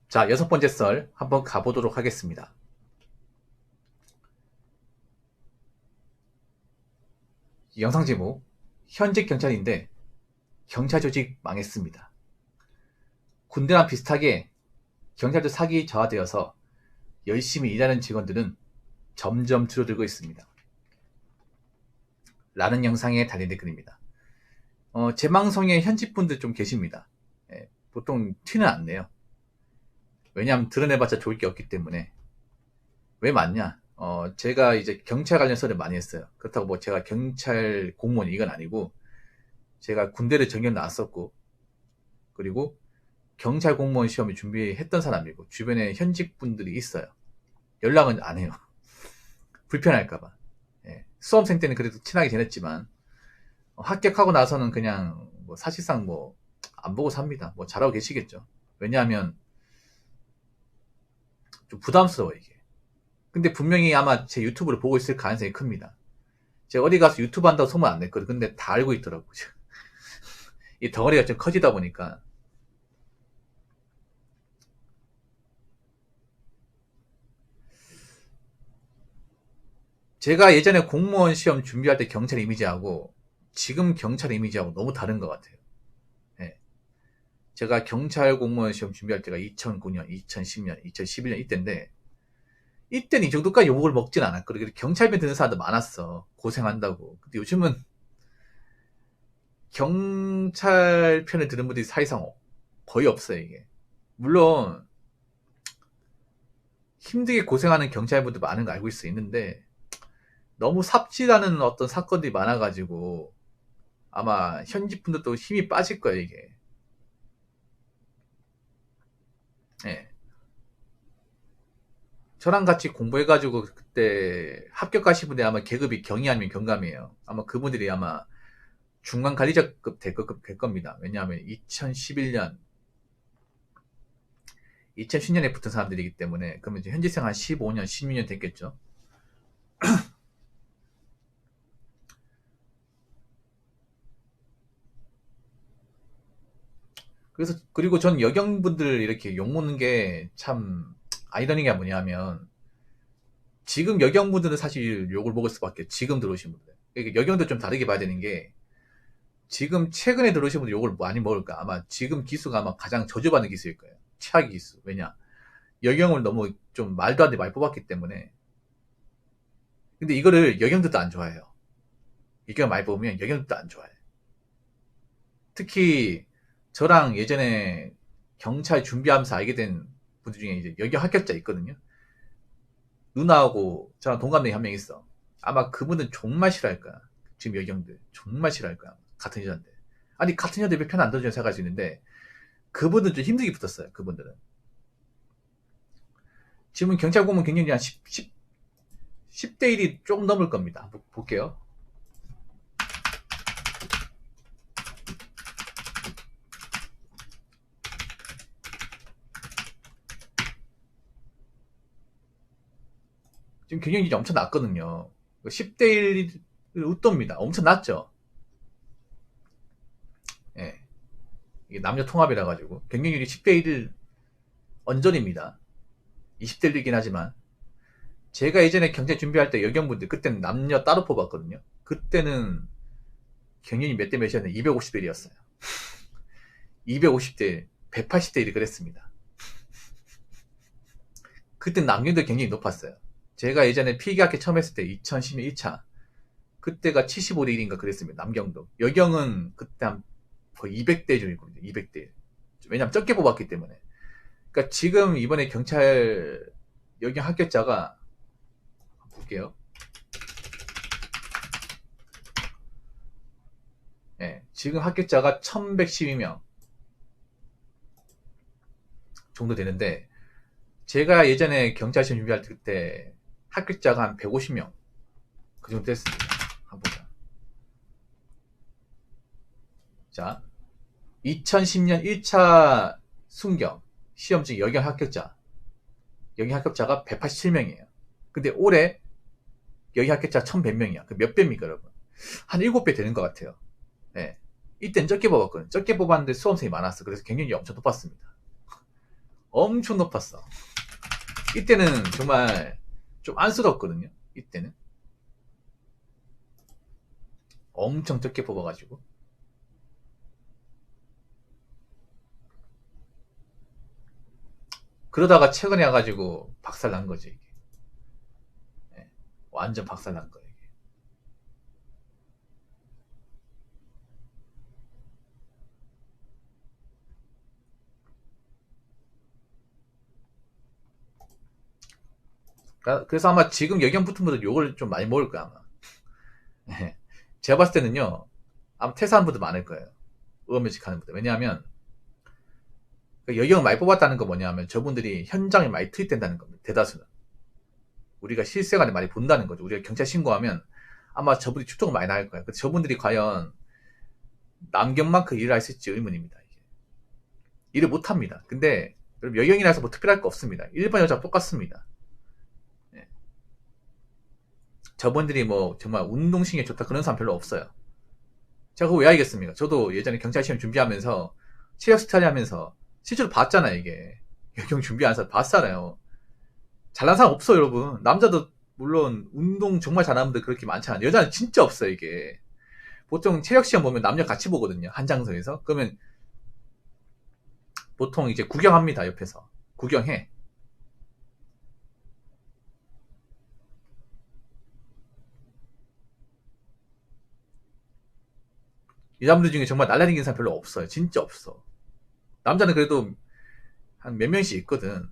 자, 6번째 썰 한번 가보도록 하겠습니다. 영상 제목, 현직 경찰인데 경찰 조직 망했습니다. 군대랑 비슷하게 경찰도 사기 저하되어서 열심히 일하는 직원들은 점점 줄어들고 있습니다. 라는 영상에 달린 댓글입니다. 제 방송에 현직 분들 좀 계십니다. 보통 티는 안 내요. 왜냐하면 드러내봤자 좋을 게 없기 때문에. 왜 맞냐? 제가 이제 경찰 관련 썰을 많이 했어요. 그렇다고 뭐 제가 경찰 공무원 이건 아니고, 제가 군대를 전역 나왔었고, 그리고 경찰 공무원 시험을 준비했던 사람이고, 주변에 현직 분들이 있어요. 연락은 안 해요. 불편할까봐. 수험생 때는 그래도 친하게 지냈지만, 합격하고 나서는 그냥 뭐 사실상 뭐 안 보고 삽니다. 뭐 잘하고 계시겠죠. 왜냐하면 좀 부담스러워 이게. 근데 분명히 아마 제 유튜브를 보고 있을 가능성이 큽니다. 제가 어디 가서 유튜브 한다고 소문 안 냈거든. 근데 다 알고 있더라고요. 이 덩어리가 좀 커지다 보니까. 제가 예전에 공무원 시험 준비할 때 경찰 이미지하고 지금 경찰 이미지하고 너무 다른 것 같아요. 예. 제가 경찰 공무원 시험 준비할 때가 2009년, 2010년, 2011년 이때인데, 이때는 이 정도까지 욕을 먹진 않았거든요. 경찰편 드는 사람도 많았어. 고생한다고. 근데 요즘은 경찰 편을 드는 분들이 사실상 거의 없어요, 이게. 물론 힘들게 고생하는 경찰분들 많은 거 알고 있는데, 너무 삽질하는 어떤 사건들이 많아가지고 아마 현직 분들도 힘이 빠질 거예요, 이게. 예. 저랑 같이 공부해가지고 그때 합격하신 분들이 아마 계급이 경이 아니면 경감이에요. 아마 그분들이 아마 중간 관리자급 될 겁니다. 왜냐하면 2011년, 2010년에 붙은 사람들이기 때문에. 그러면 이제 현직 생활 15년, 16년 됐겠죠. 그래서, 그리고 전 여경분들 이렇게 욕먹는 게 참 아이러니가 뭐냐면, 지금 여경분들은 사실 욕을 먹을 수밖에, 지금 들어오신 분들. 그러니까 여경도 좀 다르게 봐야 되는 게, 지금 최근에 들어오신 분들 욕을 많이 먹을까? 아마 지금 기수가 아마 가장 저주받는 기수일 거예요. 최악의 기수. 왜냐? 여경을 너무 좀 말도 안 돼 많이 뽑았기 때문에. 근데 이거를 여경들도 안 좋아해요. 여경 많이 뽑으면 여경들도 안 좋아해. 특히 저랑 예전에 경찰 준비하면서 알게 된 분들 중에 이제 여경 합격자 있거든요. 누나하고 저랑 동갑내기 한 명 있어. 아마 그분은 정말 싫어할 거야. 지금 여경들 정말 싫어할 거야. 같은 여자인데. 아니 같은 여자인데 왜 편 안 들어주냐 생각할 수 있는데, 그분은 좀 힘들게 붙었어요. 그분들은. 지금 경찰 공무원 경력이 한 10대 1이 조금 넘을 겁니다. 한번 볼게요. 지금 경력이 엄청 낮거든요. 10대 1이 웃돕니다. 엄청 낮죠? 예. 이게 남녀 통합이라 가지고 경쟁률이 10대 1 언저리입니다. 20대 1이긴 하지만, 제가 예전에 경제 준비할 때 여경분들 그때는 남녀 따로 뽑았거든요. 그때는 경쟁이 몇 대 몇이었는데 250대 1이었어요. 250대 1, 180대 1이 그랬습니다. 그때 남녀들 경쟁이 높았어요. 제가 예전에 필기학회 처음 했을 때 2010년 1차 그때가 75대 1인가 그랬습니다. 남경도. 여경은 그때 한 거의 200대 중이거든요. 200대 1. 왜냐면 적게 뽑았기 때문에. 그러니까 지금 이번에 경찰 여경 합격자가, 볼게요. 예, 지금 합격자가 1112명 정도 되는데, 제가 예전에 경찰 시험 준비할 때 그때 합격자가 한 150명 그 정도 됐습니다. 한번 보자. 자, 2010년 1차 순경 시험지 여경 합격자가 187명이에요. 근데 올해 여경 합격자 1100명이야. 그 몇 배입니까, 여러분? 한 7배 되는 것 같아요. 네. 이땐 적게 뽑았거든요. 적게 뽑았는데 수험생이 많았어. 그래서 경쟁률이 엄청 높았습니다. 엄청 높았어. 이때는 정말 좀 안쓰럽거든요. 이때는 엄청 적게 뽑아가지고. 그러다가 최근에 와가지고 박살 난 거지, 이게. 네, 완전 박살 난 거예요, 이게. 그래서 아마 지금 여경 붙은 분들 욕을 좀 많이 먹을 거야, 아마. 네. 제가 봤을 때는요, 아마 퇴사하는 분들 많을 거예요. 의원면직 하는 분들. 왜냐하면, 여경을 많이 뽑았다는 거 뭐냐면, 저분들이 현장에 많이 투입된다는 겁니다. 대다수는. 우리가 실생활에 많이 본다는 거죠. 우리가 경찰 신고하면, 아마 저분들이 출동을 많이 나갈 거예요. 근데 저분들이 과연, 남경만큼 일을 할 수 있을지 의문입니다. 이게. 일을 못 합니다. 근데, 여경이라서 뭐 특별할 거 없습니다. 일반 여자와 똑같습니다. 네. 저분들이 뭐, 정말 운동신경이 좋다 그런 사람 별로 없어요. 제가 그거 왜 알겠습니까? 저도 예전에 경찰 시험 준비하면서, 체력 스타일 하면서, 실제로 봤잖아요, 이게. 여경 준비하는 사람 봤잖아요. 잘난 사람 없어요, 여러분. 남자도 물론 운동 정말 잘하는 분들 그렇게 많지 않아요. 여자는 진짜 없어요, 이게. 보통 체력 시험 보면 남녀 같이 보거든요. 한 장소에서. 그러면 보통 이제 구경합니다, 옆에서. 구경해. 여자분들 중에 정말 날라다니는 사람 별로 없어요. 진짜 없어. 남자는 그래도 한 몇 명씩 있거든.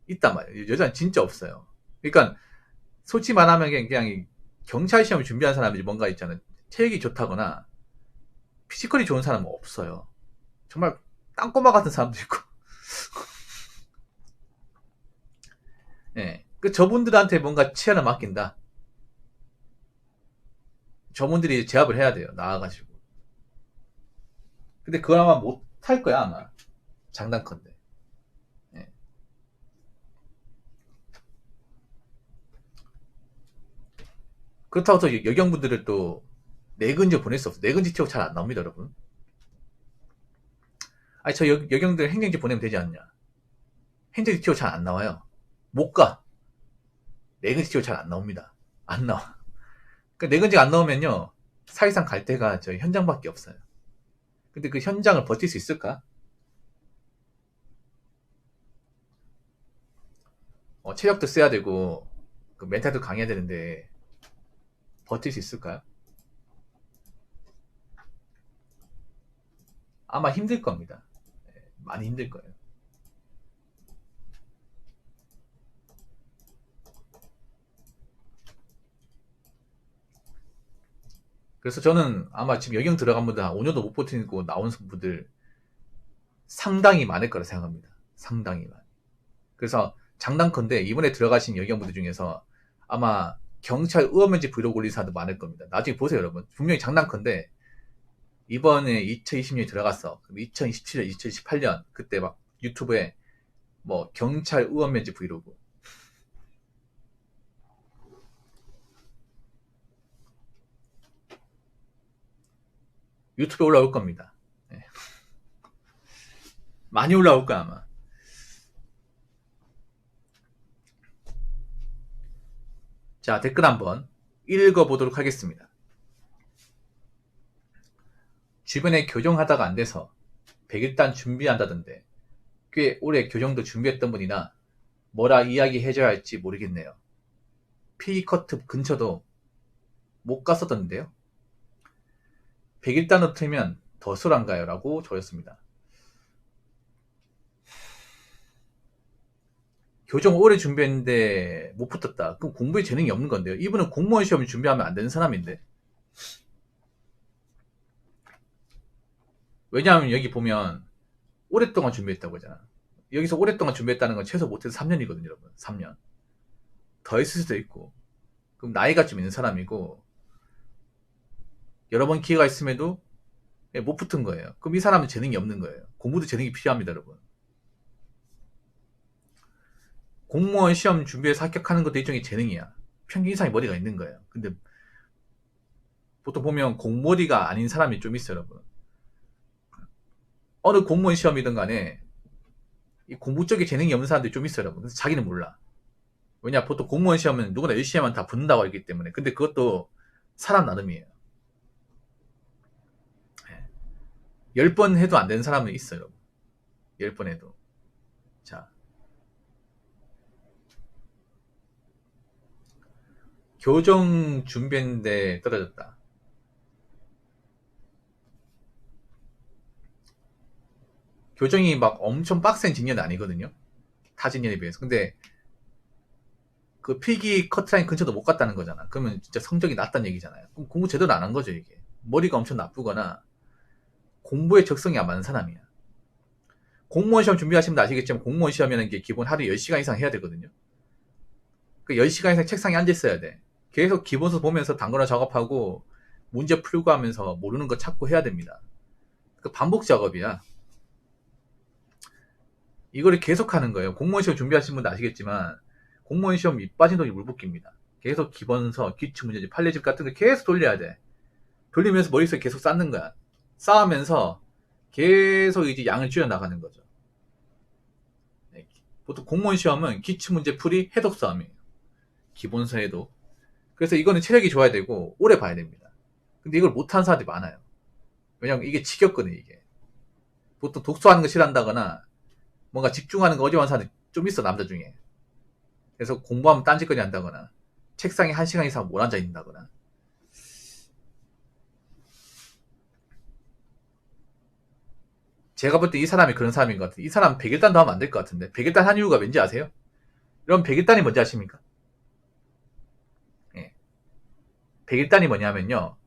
있단 말이에요. 여자는 진짜 없어요. 그러니까 솔직히 말하면 그냥 경찰 시험을 준비한 사람들이 뭔가 있잖아요. 체력이 좋다거나 피지컬이 좋은 사람은 없어요. 정말 땅꼬마 같은 사람도 있고. 예. 그 저분들한테 뭔가 치아를 맡긴다. 저분들이 제압을 해야 돼요. 나와가지고. 근데 그걸 아마 못할 거야, 아마. 장단컨대. 예. 그렇다고 해서 여경분들을 또 내근제 보낼 수 없어요. 내근제 티오 잘 안 나옵니다, 여러분. 아니, 저 여경들 행정지 보내면 되지 않냐. 행정지 티오 잘 안 나와요. 못 가. 내근지 티오 잘 안 나옵니다. 안 나와. 그러니까 내근지가 안 나오면요. 사실상 갈 데가 저 현장밖에 없어요. 근데 그 현장을 버틸 수 있을까? 체력도 써야 되고, 그 멘탈도 강해야 되는데, 버틸 수 있을까요? 아마 힘들 겁니다. 많이 힘들 거예요. 그래서 저는 아마 지금 여경 들어간 분들 한 5년도 못 버티고 나온 분들 상당히 많을 거라 생각합니다. 상당히 많이. 그래서 장단컨대 이번에 들어가신 여경분들 중에서 아마 경찰 의원면직 브이로그 올린 사람도 많을 겁니다. 나중에 보세요, 여러분. 분명히 장단컨대 이번에 2020년에 들어갔어. 2027년, 2018년 그때 막 유튜브에 뭐 경찰 의원면직 브이로그 유튜브에 올라올 겁니다. 네. 많이 올라올 거야 아마. 자, 댓글 한번 읽어보도록 하겠습니다. 주변에 교정하다가 안 돼서 100일단 준비한다던데 꽤 오래 교정도 준비했던 분이나 뭐라 이야기해줘야 할지 모르겠네요. P커트 근처도 못 갔었던데요. 100일단으로 틀면 더 쏠한가요? 라고 적었습니다. 교정 오래 준비했는데 못 붙었다. 그럼 공부에 재능이 없는 건데요. 이분은 공무원 시험 준비하면 안 되는 사람인데. 왜냐하면 여기 보면 오랫동안 준비했다고 하잖아. 여기서 오랫동안 준비했다는 건 최소 못해도 3년이거든요, 여러분. 3년. 더 있을 수도 있고. 그럼 나이가 좀 있는 사람이고 여러 번 기회가 있음에도 못 붙은 거예요. 그럼 이 사람은 재능이 없는 거예요. 공부도 재능이 필요합니다, 여러분. 공무원 시험 준비해서 합격하는 것도 일종의 재능이야. 평균 이상의 머리가 있는 거예요. 근데 보통 보면 공머리가 아닌 사람이 좀 있어요, 여러분. 어느 공무원 시험이든 간에 이 공부 쪽에 재능이 없는 사람들이 좀 있어요, 여러분. 그래서 자기는 몰라. 왜냐, 보통 공무원 시험은 누구나 열심히 하면 다 붙는다고 하기 때문에. 근데 그것도 사람 나름이에요. 10번 해도 안 되는 사람은 있어요. 10번 해도. 자. 교정 준비했는데 떨어졌다. 교정이 막 엄청 빡센 직렬은 아니거든요. 타 직렬에 비해서. 근데 그 필기 커트라인 근처도 못 갔다는 거잖아. 그러면 진짜 성적이 낮다는 얘기잖아요. 그럼 공부 제대로 안 한 거죠, 이게. 머리가 엄청 나쁘거나 공부에 적성이 안 맞는 사람이야. 공무원 시험 준비하시면 아시겠지만 공무원 시험이라는 게 기본 하루에 10시간 이상 해야 되거든요. 그 10시간 이상 책상에 앉아 있어야 돼. 계속 기본서 보면서 단거나 작업하고 문제 풀고 하면서 모르는 거 찾고 해야 됩니다. 그 반복 작업이야. 이거를 계속 하는 거예요. 공무원 시험 준비하시는 분도 아시겠지만 공무원 시험 밑 빠진 돈이 물붓기입니다. 계속 기본서, 기출문제집, 판례집 같은 거 계속 돌려야 돼. 돌리면서 머릿속에 계속 쌓는 거야. 쌓으면서 계속 이제 양을 줄여 나가는 거죠. 보통 공무원 시험은 기출문제 풀이 해독 싸움이에요. 기본서 해독. 그래서 이거는 체력이 좋아야 되고 오래 봐야 됩니다. 근데 이걸 못하는 사람들이 많아요. 왜냐면 이게 지겹거든요, 이게. 보통 독서하는 거 싫어한다거나 뭔가 집중하는 거 어지러운 사람이 좀 있어, 남자 중에. 그래서 공부하면 딴짓거리 한다거나 책상에 1시간 이상 못 앉아 있는다거나. 제가 볼 때 이 사람이 그런 사람인 것 같아요. 이 사람 100일단도 하면 안 될 것 같은데. 100일단 한 이유가 왠지 아세요? 여러분 100일단이 뭔지 아십니까? 예. 100일단이 뭐냐면요.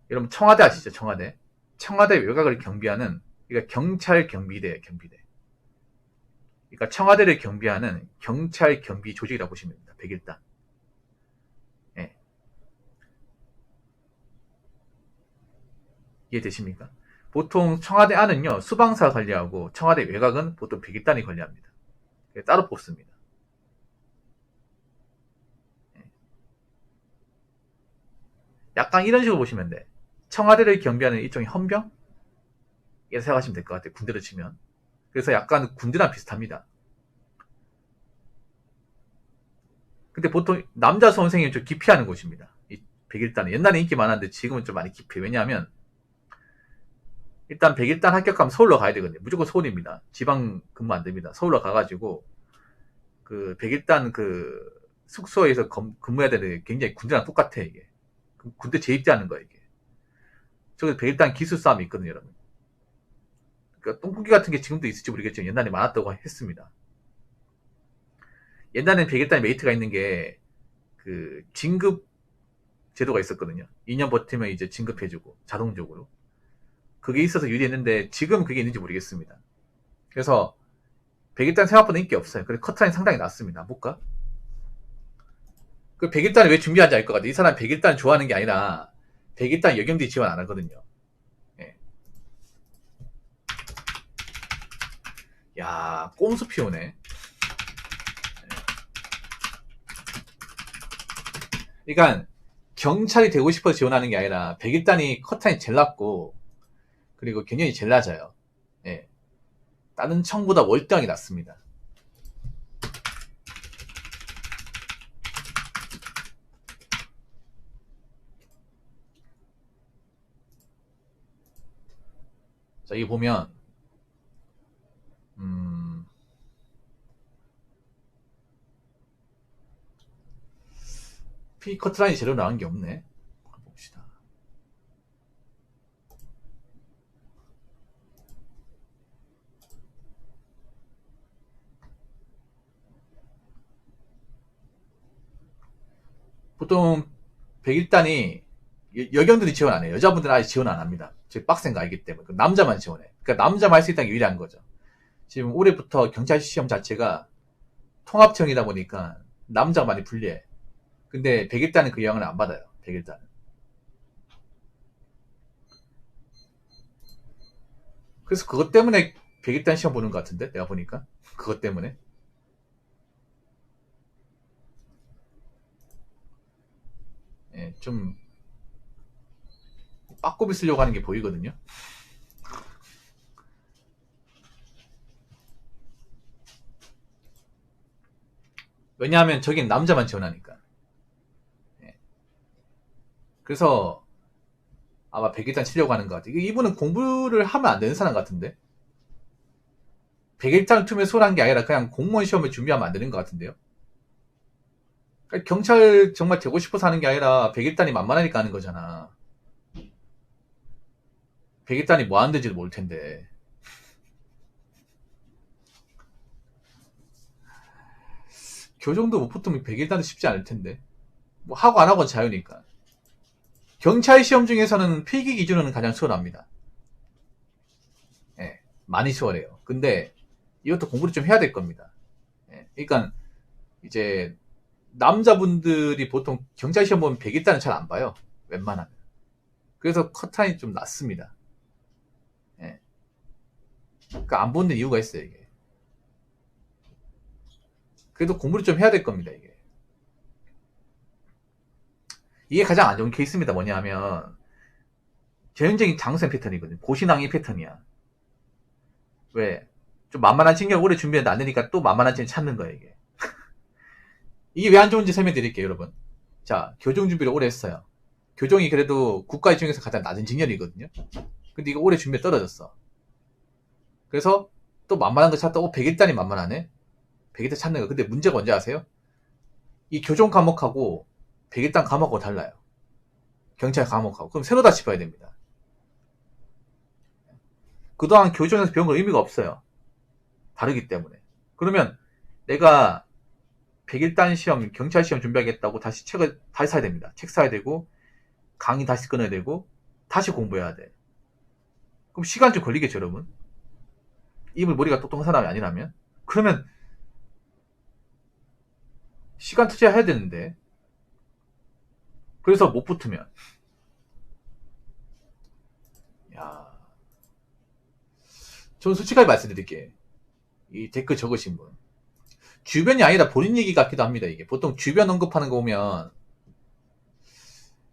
여러분 청와대 아시죠? 청와대. 청와대 외곽을 경비하는, 그러니까 경찰 경비대예요, 경비대. 그러니까 청와대를 경비하는 경찰 경비 조직이라고 보시면 됩니다. 100일단. 예. 이해되십니까? 보통 청와대 안은요, 수방사 관리하고 청와대 외곽은 보통 100일단이 관리합니다. 따로 뽑습니다. 약간 이런 식으로 보시면 돼. 청와대를 경비하는 일종의 헌병? 이렇게 생각하시면 될 것 같아요. 군대로 치면. 그래서 약간 군대랑 비슷합니다. 근데 보통 남자 수험생이 좀 기피하는 곳입니다. 이 100일단은. 옛날에 인기 많았는데 지금은 좀 많이 기피해. 왜냐하면 일단 100일단 합격하면 서울로 가야 되거든요. 무조건 서울입니다. 지방 근무 안 됩니다. 서울로 가가지고 그 100일단 그 숙소에서 근무해야 되는데 굉장히 군대랑 똑같아, 이게. 군대 재입대하는 거야, 이게. 저기 100일단 기술 싸움이 있거든요, 여러분. 그러니까 똥꾸기 같은 게 지금도 있을지 모르겠지만 옛날에 많았다고 했습니다. 옛날에는 100일단 메리트가 있는 게 그 진급 제도가 있었거든요. 2년 버티면 이제 진급해주고 자동적으로. 그게 있어서 유리했는데 지금 그게 있는지 모르겠습니다. 그래서 100일단 생각보다 인기 없어요. 그래서 커트라인 상당히 낮습니다. 볼까? 그 100일단을 왜 준비하는지 알 것 같아요. 이 사람 100일단 좋아하는 게 아니라 100일단 여경들이 지원 안 하거든요. 예. 야, 꼼수 피우네. 그러니까 경찰이 되고 싶어 지원하는 게 아니라 100일단이 커트라인이 제일 낮고 그리고 경연이 제일 낮아요. 예. 다른 청보다 월등하게 낮습니다. 자, 여기 보면 P 커트라인이 제대로 나온 게 없네. 봅시다. 보통 101단이 여경들이 지원 안 해요. 여자분들은 아직 지원 안 합니다. 즉 빡센 거 알기 때문에. 남자만 지원해. 그러니까 남자만 할 수 있다는 게 유리한 거죠. 지금 올해부터 경찰 시험 자체가 통합형이다 보니까 남자가 많이 불리해. 근데 101단은 그 영향을 안 받아요. 101단은. 그래서 그것 때문에 101단 시험 보는 것 같은데 내가 보니까 그것 때문에. 예, 좀 빠꾸비 쓰려고 하는 게 보이거든요. 왜냐하면 저긴 남자만 지원하니까. 예. 그래서 아마 100일단 치려고 하는 것 같아요. 이분은 공부를 하면 안 되는 사람 같은데? 100일장 투에 수월한 게 아니라 그냥 공무원 시험을 준비하면 안 되는 것 같은데요? 그러니까 경찰 정말 되고 싶어서 하는 게 아니라 100일단이 만만하니까 하는 거잖아. 100일단이 뭐 하는지도 모를 텐데. 교정도 못 붙으면 100일단도 쉽지 않을 텐데. 뭐 하고 안 하고는 자유니까. 경찰 시험 중에서는 필기 기준은 가장 수월합니다. 예, 많이 수월해요. 근데 이것도 공부를 좀 해야 될 겁니다. 예, 그러니까 이제 남자분들이 보통 경찰 시험 보면 100일단은 잘 안 봐요. 웬만하면. 그래서 컷타임이 좀 낮습니다. 예. 그러니까 안 보는 이유가 있어요, 이게. 그래도 공부를 좀 해야 될 겁니다, 이게. 이게 가장 안 좋은 케이스입니다. 뭐냐면 전형적인 장수생 패턴이거든요. 고신앙이 패턴이야. 왜? 좀 만만한 진경 오래 준비해도 안 되니까 또 만만한 진경 찾는 거예요, 이게. 이게 왜 안 좋은지 설명드릴게요, 여러분. 자, 교정 준비를 오래 했어요. 교정이 그래도 국가의 중에서 가장 낮은 직렬이거든요. 근데 이거 오래 준비에 떨어졌어. 그래서 또 만만한 거 찾다, 100일단이 만만하네? 100일단 찾는 거. 근데 문제가 뭔지 아세요? 이 교정 과목하고 100일단 과목하고 달라요. 경찰 과목하고. 그럼 새로 다시 봐야 됩니다. 그동안 교정에서 배운 건 의미가 없어요. 다르기 때문에. 그러면 내가 100일단 시험, 경찰 시험 준비하겠다고 다시 책을 다시 사야 됩니다. 책 사야 되고, 강의 다시 끊어야 되고, 다시 공부해야 돼. 그럼 시간 좀 걸리겠죠, 여러분? 입을 머리가 똑똑한 사람이 아니라면? 그러면 시간 투자해야 되는데. 그래서 못 붙으면. 야, 저는 솔직하게 말씀드릴게요. 이 댓글 적으신 분. 주변이 아니라 본인 얘기 같기도 합니다, 이게. 보통 주변 언급하는 거 보면,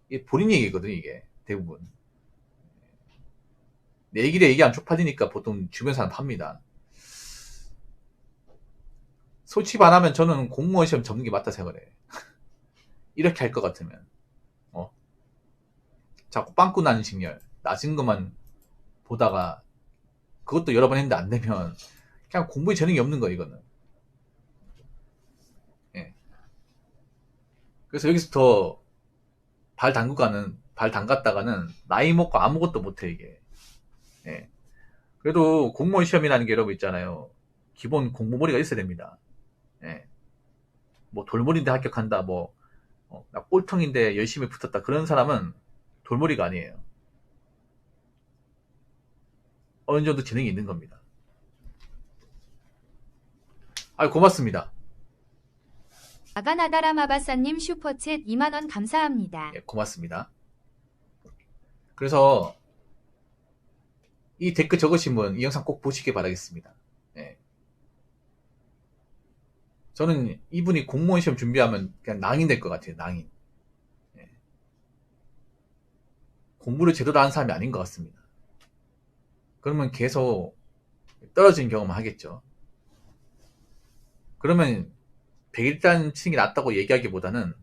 이게 본인 얘기거든, 이게. 대부분. 내 얘기를 얘기 안 쪽팔리니까 보통 주변 사람 팝니다. 솔직히 말하면 저는 공무원 시험 접는 게 맞다 생각을 해. 이렇게 할 것 같으면. 자꾸 빵꾸 나는 직렬. 낮은 것만 보다가, 그것도 여러 번 했는데 안 되면, 그냥 공부에 재능이 없는 거야, 이거는. 예. 그래서 여기서 더 발 담갔다가는 나이 먹고 아무것도 못해, 이게. 예. 그래도 공무원 시험이라는 게 여러분 있잖아요. 기본 공부머리가 있어야 됩니다. 예. 뭐 돌머리인데 합격한다, 뭐, 나 꼴통인데 열심히 붙었다. 그런 사람은 돌머리가 아니에요. 어느 정도 재능이 있는 겁니다. 아, 고맙습니다. 아가나다라마바사님 슈퍼챗 2만원 감사합니다. 예, 고맙습니다. 그래서 이 댓글 적으신 분 이 영상 꼭 보시길 바라겠습니다. 예. 저는 이분이 공무원 시험 준비하면 그냥 낭인 될 것 같아요. 낭인. 예. 공부를 제대로 하는 사람이 아닌 것 같습니다. 그러면 계속 떨어지는 경험을 하겠죠. 그러면 100일단 치는 게 낫다고 얘기하기보다는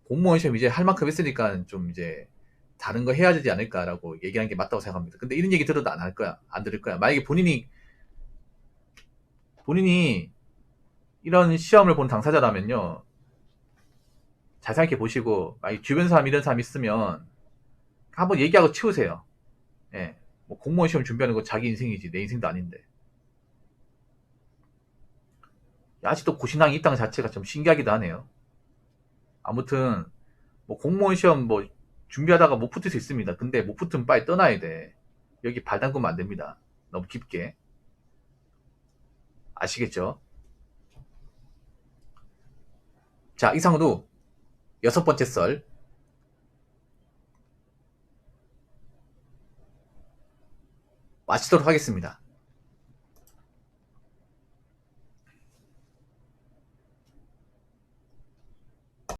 공무원 시험 이제 할 만큼 했으니까 좀 이제 다른 거 해야 되지 않을까라고 얘기하는 게 맞다고 생각합니다. 근데 이런 얘기 들어도 안 할 거야. 안 들을 거야. 만약에 본인이 이런 시험을 본 당사자라면요. 잘 생각해 보시고, 만약 주변 사람 이런 사람 있으면 한번 얘기하고 치우세요. 예. 뭐 공무원 시험 준비하는 거 자기 인생이지 내 인생도 아닌데. 아직도 고신앙이 있다는 자체가 좀 신기하기도 하네요. 아무튼 뭐 공무원 시험 뭐 준비하다가 못 붙을 수 있습니다. 근데 못 붙으면 빨리 떠나야 돼. 여기 발 담그면 안 됩니다. 너무 깊게. 아시겠죠? 자, 이상으로 6번째 썰 마치도록 하겠습니다.